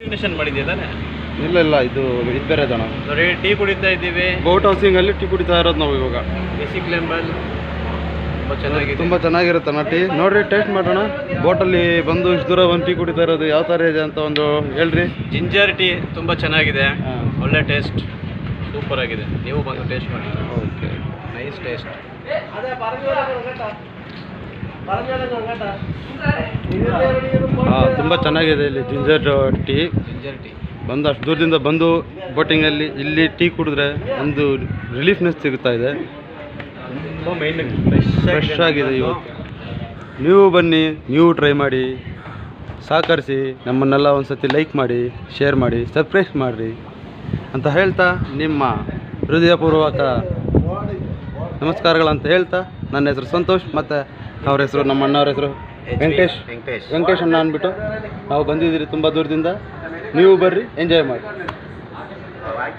Invitation ಮಾಡಿದ್ಯಾ ತಾನೆ? ಇಲ್ಲ ಇಲ್ಲ, ಇದು ಬೇರೆ ಜನ. ನೋಡಿ ಟೀ ಕುಡಿತಾ ಇದ್ದೀವಿ. ಬೋಟ್ ಹೌಸಿಂಗಲ್ಲಿ ಟೀ ಕುಡಿತಾ ಇರೋದು ನಾವು ಇವಾಗ. ಬೇಸಿಕ್ ಲೆಂಬಲ್ ತುಂಬ ಚೆನ್ನಾಗಿದೆ, ತುಂಬ ಚೆನ್ನಾಗಿರುತ್ತೆ ಅಣ್ಣ ಟೀ. ನೋಡ್ರಿ, ಟೇಸ್ಟ್ ಮಾಡೋಣ. ಬೋಟಲ್ಲಿ ಬಂದು ಇಷ್ಟು ದೂರ ಒಂದು ಟೀ ಕುಡಿತಾ ಇರೋದು ಯಾವ ಥರ ಇದೆ ಅಂತ ಒಂದು ಹೇಳ್ರಿ. ಜಿಂಜರ್ ಟೀ ತುಂಬ ಚೆನ್ನಾಗಿದೆ, ಒಳ್ಳೆ ಟೇಸ್ಟ್, ಸೂಪರ್ ಆಗಿದೆ. ನೀವು ಬಂದು ಟೇಸ್ಟ್ ಮಾಡಿ. Okay, nice taste. ಹಾಂ, ತುಂಬ ಚೆನ್ನಾಗಿದೆ ಇಲ್ಲಿ ಜಿಂಜರ್ ಟೀ. ಜಿಂಜರ್ ಟೀ ಬಂದು ಅಷ್ಟು ದೂರದಿಂದ ಬಂದು ಬೋಟಿಂಗಲ್ಲಿ ಇಲ್ಲಿ ಟೀ ಕುಡಿದ್ರೆ ಒಂದು ರಿಲೀಫ್ನೆಸ್ ಸಿಗ್ತಾ ಇದೆ. ತುಂಬ ಮೈಂಡ್ ಫ್ರೆಶ್ ಆಗಿದೆ ಇವತ್ತು. ನೀವು ಬನ್ನಿ, ನೀವು ಟ್ರೈ ಮಾಡಿ, ಸಹಕರಿಸಿ, ನಮ್ಮನ್ನೆಲ್ಲ ಒಂದು ಸತಿ ಲೈಕ್ ಮಾಡಿ, ಶೇರ್ ಮಾಡಿ, ಸಬ್ಸ್ಕ್ರೈಬ್ ಮಾಡಿರಿ ಅಂತ ಹೇಳ್ತಾ ನಿಮ್ಮ ಹೃದಯಪೂರ್ವಕ ನಮಸ್ಕಾರಗಳಂತ ಹೇಳ್ತಾ, ನನ್ನ ಹೆಸರು ಸಂತೋಷ್, ಮತ್ತು ಅವ್ರ ಹೆಸರು, ನಮ್ಮ ಅಣ್ಣವ್ರ ಹೆಸರು ವೆಂಕಟೇಶ್ ಅಣ್ಣ ಅಂದ್ಬಿಟ್ಟು ನಾವು ಬಂದಿದ್ದೀರಿ ತುಂಬ ದೂರದಿಂದ. ನೀವು ಬರ್ರಿ, ಎಂಜಾಯ್ ಮಾಡಿ.